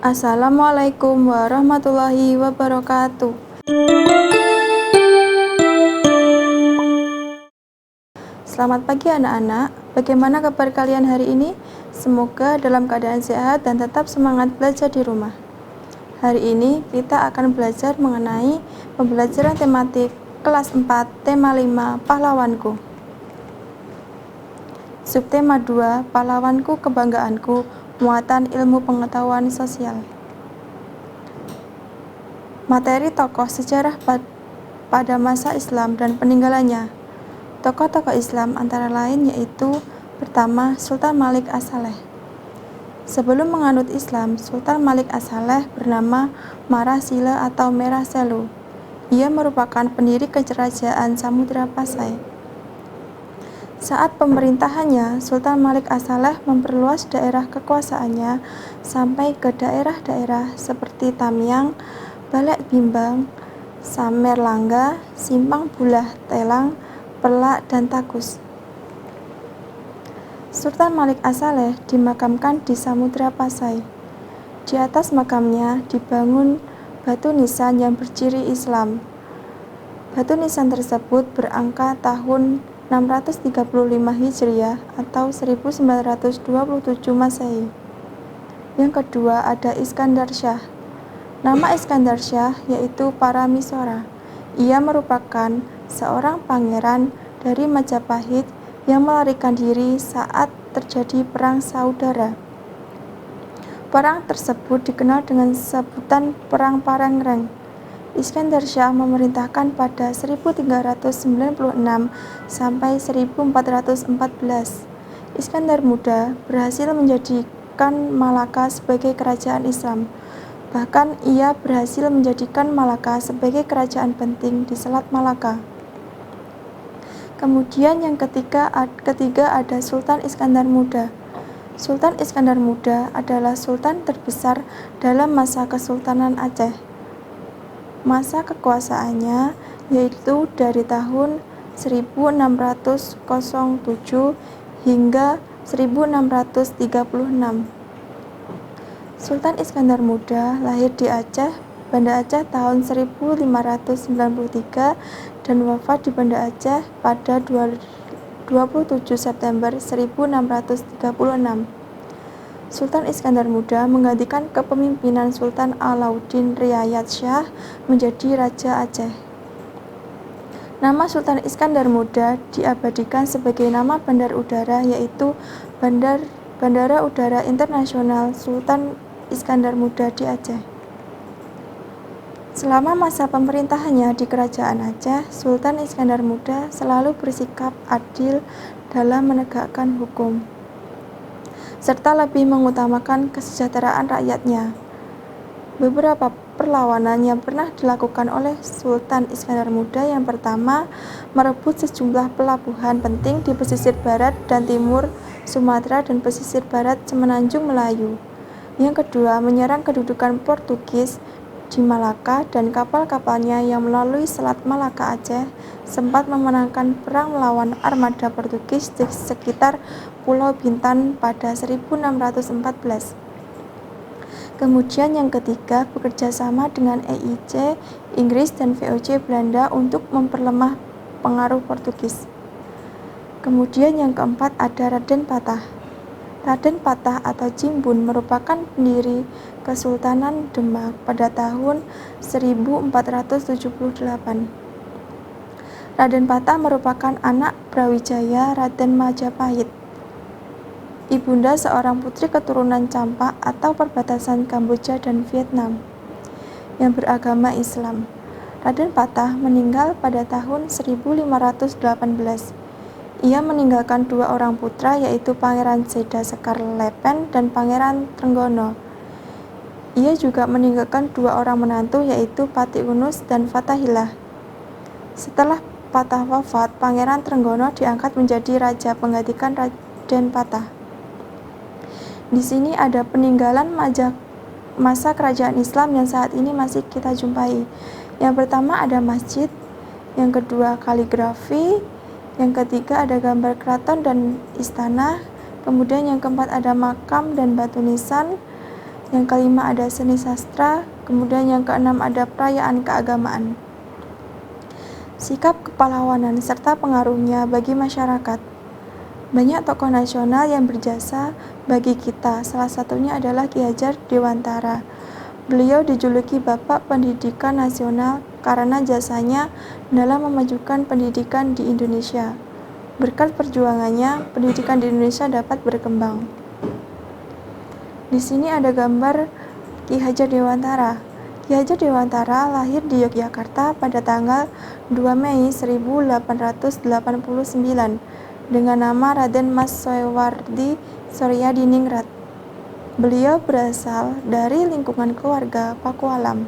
Assalamualaikum warahmatullahi wabarakatuh. Selamat pagi anak-anak, bagaimana kabar kalian hari ini? Semoga dalam keadaan sehat dan tetap semangat belajar di rumah. Hari ini kita akan belajar mengenai pembelajaran tematik kelas 4, tema 5, pahlawanku. Subtema 2, pahlawanku kebanggaanku, muatan ilmu pengetahuan sosial. Materi tokoh sejarah pada masa Islam dan peninggalannya. Tokoh-tokoh Islam antara lain yaitu pertama, Sultan Malik As-Saleh. Sebelum menganut Islam, Sultan Malik As-Saleh bernama Marasila atau Merah Selu. Ia merupakan pendiri kerajaan Samudra Pasai. Saat pemerintahannya, Sultan Malik As-Saleh memperluas daerah kekuasaannya sampai ke daerah-daerah seperti Tamiang, Balek Bimbang, Samerlangga, Simpang Bulah Telang, Pelak, dan Tagus. Sultan Malik As-Saleh dimakamkan di Samudra Pasai. Di atas makamnya dibangun batu nisan yang berciri Islam. Batu nisan tersebut berangka tahun 635 Hijriah atau 1927 Masehi. Yang kedua ada Iskandar Shah. Nama Iskandar Shah yaitu Paramisora. Ia merupakan seorang pangeran dari Majapahit yang melarikan diri saat terjadi Perang Saudara. Perang tersebut dikenal dengan sebutan Perang Parengreng. Iskandar Shah memerintahkan pada 1396 sampai 1414. Iskandar Muda berhasil menjadikan Malaka sebagai kerajaan Islam. Bahkan ia berhasil menjadikan Malaka sebagai kerajaan penting di Selat Malaka. Kemudian yang ketiga ada Sultan Iskandar Muda. Sultan Iskandar Muda adalah sultan terbesar dalam masa Kesultanan Aceh. Masa kekuasaannya yaitu dari tahun 1607 hingga 1636. Sultan Iskandar Muda lahir di Aceh, Banda Aceh tahun 1593 dan wafat di Banda Aceh pada 27 September 1636. Sultan Iskandar Muda menggantikan kepemimpinan Sultan Alauddin Riayat Shah menjadi Raja Aceh. Nama Sultan Iskandar Muda diabadikan sebagai nama bandar udara yaitu Bandara Udara Internasional Sultan Iskandar Muda di Aceh. Selama masa pemerintahannya di Kerajaan Aceh, Sultan Iskandar Muda selalu bersikap adil dalam menegakkan hukum, serta lebih mengutamakan kesejahteraan rakyatnya. Beberapa perlawanan yang pernah dilakukan oleh Sultan Iskandar Muda yang pertama, merebut sejumlah pelabuhan penting di pesisir barat dan timur Sumatera dan pesisir barat Semenanjung Melayu. Yang kedua, menyerang kedudukan Portugis di Malaka dan kapal-kapalnya yang melalui Selat Malaka Aceh sempat memenangkan perang melawan armada Portugis di sekitar Pulau Bintan pada 1614. Kemudian yang ketiga, bekerja sama dengan EIC, Inggris, dan VOC Belanda untuk memperlemah pengaruh Portugis. Kemudian yang keempat ada Raden Patah. Raden Patah atau Jimbun merupakan pendiri Kesultanan Demak pada tahun 1478. Raden Patah merupakan anak Brawijaya Raden Majapahit. Ibunda seorang putri keturunan Campak atau perbatasan Kamboja dan Vietnam yang beragama Islam. Raden Patah meninggal pada tahun 1518. Ia meninggalkan dua orang putra yaitu Pangeran Seda Sekar Lepen dan Pangeran Trenggono. Ia juga meninggalkan dua orang menantu yaitu Pati Unus dan Fatahillah. Setelah Patah wafat, Pangeran Trenggono diangkat menjadi raja penggantikan Raden Patah. Di sini ada peninggalan masa kerajaan Islam yang saat ini masih kita jumpai. Yang pertama ada masjid, yang kedua kaligrafi, yang ketiga ada gambar keraton dan istana, kemudian yang keempat ada makam dan batu nisan, Yang kelima ada seni sastra, kemudian yang keenam ada perayaan keagamaan. Sikap kepahlawanan serta pengaruhnya bagi masyarakat. Banyak tokoh nasional yang berjasa bagi kita, salah satunya adalah Ki Hajar Dewantara. Beliau dijuluki Bapak Pendidikan Nasional karena jasanya dalam memajukan pendidikan di Indonesia. Berkat perjuangannya, pendidikan di Indonesia dapat berkembang. Di sini ada gambar Ki Hajar Dewantara. Ki Hajar Dewantara lahir di Yogyakarta pada tanggal 2 Mei 1889 dengan nama Raden Mas Soewardi Soeryadiningrat. Beliau berasal dari lingkungan keluarga Pakualam,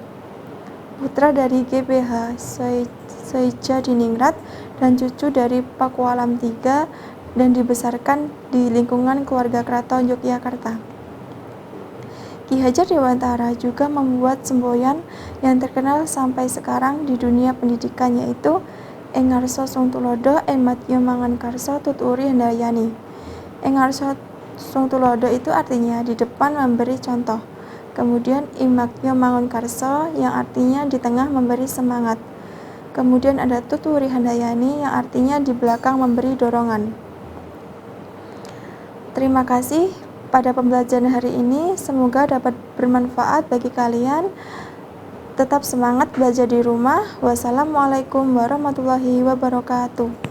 putra dari GBH Soejardi-Ningrat dan cucu dari Pakualam III, dan dibesarkan di lingkungan keluarga keraton Yogyakarta. Ki Hajar Dewantara juga membuat semboyan yang terkenal sampai sekarang di dunia pendidikan, yaitu Engarso Sung Tulodo Ematnya Mangan Karso Tuturi Handayani. Engarso Sung Tulodo itu artinya di depan memberi contoh. Kemudian Imaknya Mangun Karso yang artinya di tengah memberi semangat. Kemudian ada Tuturi Handayani yang artinya di belakang memberi dorongan. Terima kasih pada pembelajaran hari ini, semoga dapat bermanfaat bagi kalian. Tetap semangat belajar di rumah. Wassalamualaikum warahmatullahi wabarakatuh.